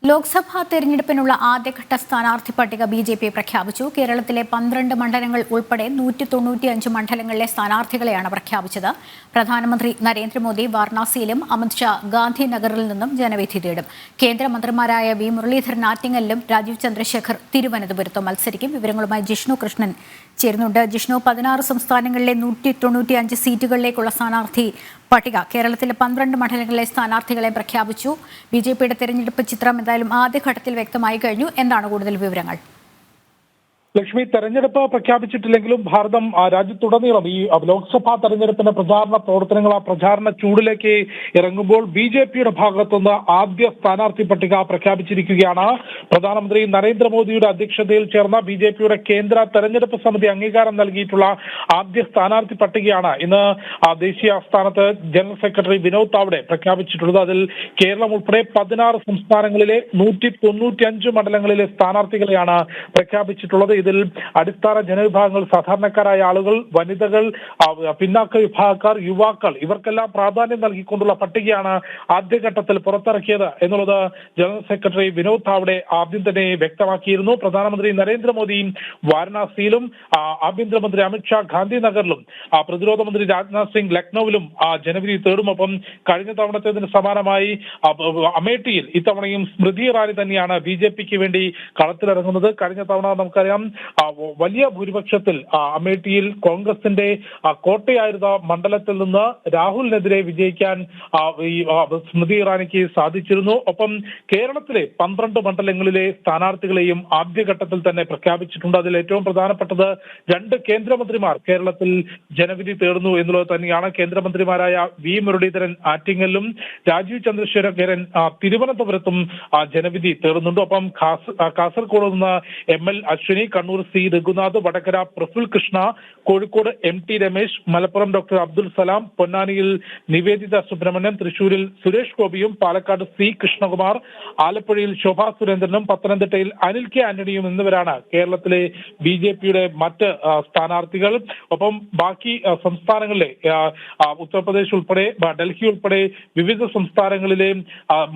ലോക്സഭാ തെരഞ്ഞെടുപ്പിനുള്ള ആദ്യഘട്ട സ്ഥാനാർത്ഥി പട്ടിക ബി.ജെ.പി പ്രഖ്യാപിച്ചു. കേരളത്തിലെ 12 മണ്ഡലങ്ങൾ ഉൾപ്പെടെ 195 മണ്ഡലങ്ങളിലെ സ്ഥാനാർത്ഥികളെയാണ് പ്രഖ്യാപിച്ചത്. പ്രധാനമന്ത്രി നരേന്ദ്രമോദി വാരണാസിയിലും അമിത്ഷാ ഗാന്ധിനഗറിൽ നിന്നും ജനവിധി തേടും. കേന്ദ്രമന്ത്രിമാരായ വി മുരളീധരൻ ആറ്റിങ്ങലിലും രാജീവ് ചന്ദ്രശേഖർ തിരുവനന്തപുരത്തും മത്സരിക്കും. വിവരങ്ങളുമായി ജിഷ്ണു കൃഷ്ണൻ ചേരുന്നുണ്ട്. ജിഷ്ണു, 16 സംസ്ഥാനങ്ങളിലെ 195 സീറ്റുകളിലേക്കുള്ള സ്ഥാനാർത്ഥി പട്ടിക കേരളത്തിലെ 12 മണ്ഡലങ്ങളിലെ സ്ഥാനാർത്ഥികളെ പ്രഖ്യാപിച്ചു. ബി.ജെ.പിയുടെ തെരഞ്ഞെടുപ്പ് ചിത്രം എന്തായാലും ആദ്യഘട്ടത്തിൽ വ്യക്തമായി കഴിഞ്ഞു. എന്താണ് കൂടുതൽ വിവരങ്ങൾ? ലക്ഷ്മി, തെരഞ്ഞെടുപ്പ് പ്രഖ്യാപിച്ചിട്ടില്ലെങ്കിലും ഭാരതം രാജ്യത്തുടനീളം ഈ ലോക്സഭാ തെരഞ്ഞെടുപ്പിന്റെ പ്രചാരണ പ്രവർത്തനങ്ങൾ പ്രചാരണ ചൂടിലേക്ക് ഇറങ്ങുമ്പോൾ ബി.ജെ.പിയുടെ ഭാഗത്തുനിന്ന് ആദ്യ സ്ഥാനാർത്ഥി പട്ടിക പ്രഖ്യാപിച്ചിരിക്കുകയാണ്. പ്രധാനമന്ത്രി നരേന്ദ്രമോദിയുടെ അധ്യക്ഷതയിൽ ചേർന്ന ബി.ജെ.പിയുടെ കേന്ദ്ര തെരഞ്ഞെടുപ്പ് സമിതി അംഗീകാരം നൽകിയിട്ടുള്ള ആദ്യ സ്ഥാനാർത്ഥി പട്ടികയാണ് ഇന്ന് ദേശീയ ആസ്ഥാനത്ത് ജനറൽ സെക്രട്ടറി വിനോദ് താവ്ഡെ പ്രഖ്യാപിച്ചിട്ടുള്ളത്. അതിൽ കേരളം ഉൾപ്പെടെ 16 സംസ്ഥാനങ്ങളിലെ 195 മണ്ഡലങ്ങളിലെ സ്ഥാനാർത്ഥികളെയാണ് പ്രഖ്യാപിച്ചിട്ടുള്ളത്. ഇതിൽ അടിസ്ഥാന ജനവിഭാഗങ്ങൾ, സാധാരണക്കാരായ ആളുകൾ, വനിതകൾ, പിന്നാക്ക വിഭാഗക്കാർ, യുവാക്കൾ ഇവർക്കെല്ലാം പ്രാധാന്യം നൽകിക്കൊണ്ടുള്ള പട്ടികയാണ് ആദ്യഘട്ടത്തിൽ പുറത്തിറക്കിയത് എന്നുള്ളത് ജനറൽ സെക്രട്ടറി വിനോദ് താവ്ഡെ ആദ്യം തന്നെ വ്യക്തമാക്കിയിരുന്നു. പ്രധാനമന്ത്രി നരേന്ദ്രമോദി വാരണാസിയിലും ആഭ്യന്തരമന്ത്രി അമിത്ഷാ ഗാന്ധിനഗറിലും പ്രതിരോധ മന്ത്രി രാജ്നാഥ് സിംഗ് ലക്നൌവിലും ജനവിധി തേടുമൊപ്പം കഴിഞ്ഞ തവണത്തേതിന് സമാനമായി അമേഠിയിൽ ഇത്തവണയും സ്മൃതി ഇറാനി തന്നെയാണ് ബി.ജെ.പിക്ക് വേണ്ടി കളത്തിലിറങ്ങുന്നത്. കഴിഞ്ഞ തവണ നമുക്കറിയാം വലിയ ഭൂരിപക്ഷത്തിൽ അമേഠിയിൽ കോൺഗ്രസിന്റെ കോട്ടയായിരുന്ന മണ്ഡലത്തിൽ നിന്ന് രാഹുലിനെതിരെ വിജയിക്കാൻ സ്മൃതി ഇറാനിക്ക് സാധിച്ചിരുന്നു. ഒപ്പം കേരളത്തിലെ 12 മണ്ഡലങ്ങളിലെ സ്ഥാനാർത്ഥികളെയും ആദ്യഘട്ടത്തിൽ തന്നെ പ്രഖ്യാപിച്ചിട്ടുണ്ട്. അതിൽ ഏറ്റവും പ്രധാനപ്പെട്ടത് 2 കേന്ദ്രമന്ത്രിമാർ കേരളത്തിൽ ജനവിധി തേടുന്നു എന്നുള്ളത് തന്നെയാണ്. കേന്ദ്രമന്ത്രിമാരായ വി മുരളീധരൻ ആറ്റിങ്ങലിലും രാജീവ് ചന്ദ്രശേഖരൻ തിരുവനന്തപുരത്തും ജനവിധി തേടുന്നുണ്ട്. ഒപ്പം കാസർഗോഡ് നിന്ന് ML. Ashwini, Kannur C Raghunath, Vadakara Praful Krishna, Kozhikode എം.ടി. Ramesh, Malappuram doctor Abdul Salam, പൊന്നാനിയിൽ നിവേദിത സുബ്രഹ്മണ്യം, തൃശൂരിൽ സുരേഷ് ഗോപിയും, പാലക്കാട് സി കൃഷ്ണകുമാർ, ആലപ്പുഴയിൽ ശോഭാ സുരേന്ദ്രനും, പത്തനംതിട്ടയിൽ അനിൽ കെ ആന്റണിയും എന്നിവരാണ് കേരളത്തിലെ ബി.ജെ.പിയുടെ മറ്റ് സ്ഥാനാർത്ഥികൾ. ഒപ്പം ബാക്കി സംസ്ഥാനങ്ങളിലെ ഉത്തർപ്രദേശ് ഉൾപ്പെടെ ഡൽഹി ഉൾപ്പെടെ വിവിധ സംസ്ഥാനങ്ങളിലെ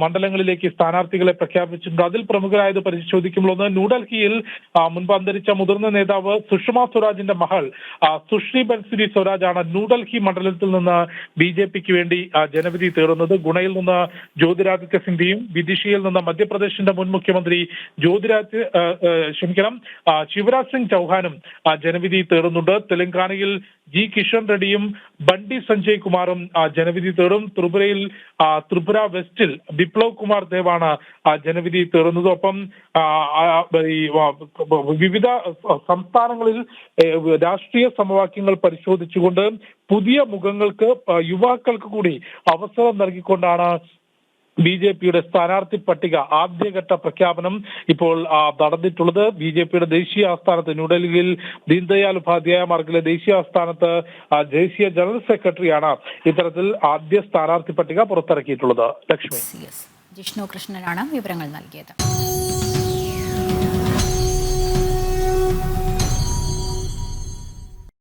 മണ്ഡലങ്ങളിലേക്ക് സ്ഥാനാർത്ഥികളെ പ്രഖ്യാപിച്ചിട്ടുണ്ട്. അതിൽ പ്രമുഖരായത് പരിശോധിക്കുമ്പോൾ ഒന്ന്, ന്യൂഡൽഹിയിൽ മുൻപ് അന്തരിച്ച മുതിർന്ന നേതാവ് സുഷമ സ്വരാജിന്റെ മകൾ സുശ്രീ ബൻസുരി സ്വരാജാണ് ന്യൂഡൽഹി മണ്ഡലത്തിൽ നിന്ന് ബി.ജെ.പിക്ക് വേണ്ടി ജനവിധി തേടുന്നത്. ഗുണയിൽ നിന്ന് ജ്യോതിരാദിത്യ സിന്ധ്യയും വിദിഷയിൽ നിന്ന് മധ്യപ്രദേശിന്റെ മുൻ മുഖ്യമന്ത്രി ശിവരാജ് സിംഗ് ചൗഹാനും ജനവിധി തേടുന്നുണ്ട്. തെലങ്കാനയിൽ ജി കിഷൻ റെഡ്ഡിയും ബണ്ടി സഞ്ജയ് കുമാറും ജനവിധി തേടും. ത്രിപുര വെസ്റ്റിൽ ബിപ്ലവ് കുമാർ ദേവാണ് ജനവിധി തേടുന്നത്. ഒപ്പം വിവിധ സംസ്ഥാനങ്ങളിൽ രാഷ്ട്രീയ സമവാക്യങ്ങൾ പരിശോധിച്ചുകൊണ്ട് പുതിയ മുഖങ്ങൾക്ക്, യുവാക്കൾക്ക് കൂടി അവസരം നൽകിക്കൊണ്ടാണ് ബി.ജെ.പിയുടെ സ്ഥാനാർത്ഥി പട്ടിക ആദ്യഘട്ട പ്രഖ്യാപനം ഇപ്പോൾ നടന്നിട്ടുള്ളത്. ബി.ജെ.പിയുടെ ദേശീയ ആസ്ഥാനത്ത് ന്യൂഡൽഹിയിൽ ദീൻദയാൽ ഉപാധ്യായ മാർഗിലെ ദേശീയ ആസ്ഥാനത്ത് ദേശീയ ജനറൽ സെക്രട്ടറിയാണ് ഇത്തരത്തിൽ ആദ്യ സ്ഥാനാർത്ഥി പട്ടിക പുറത്തിറക്കിയിട്ടുള്ളത്. ലക്ഷ്മി, ജിഷ്ണു കൃഷ്ണനാണ് വിവരങ്ങൾ നൽകിയത്.